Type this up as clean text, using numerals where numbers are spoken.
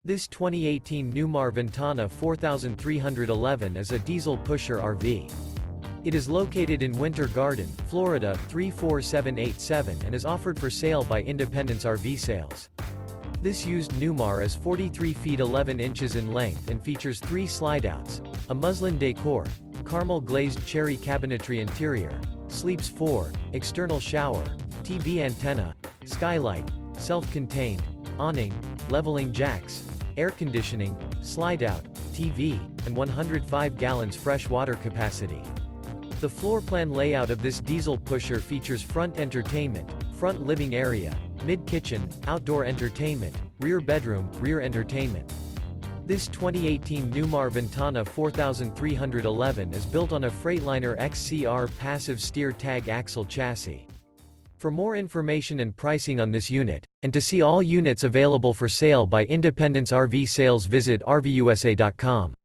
This 2018 Newmar Ventana 4311 is a diesel pusher RV. It is located in Winter Garden, Florida 34787 and is offered for sale by Independence RV Sales. This used Newmar is 43 feet 11 inches in length and features 3 slideouts, a Muslin Decor, Carmel Glazed Cherry Cabinetry interior, sleeps 4, external shower, TV antenna, skylight, self-contained, awning, leveling jacks, air conditioning, slide-out, TV, and 105 gallons fresh water capacity. The floor plan layout of this diesel pusher features front entertainment, front living area, mid-kitchen, outdoor entertainment, rear bedroom, rear entertainment. This 2018 Newmar Ventana 4311 is built on a Freightliner XCR passive steer tag axle chassis. For more information and pricing on this unit, and to see all units available for sale by Independence RV Sales, visit RVUSA.com.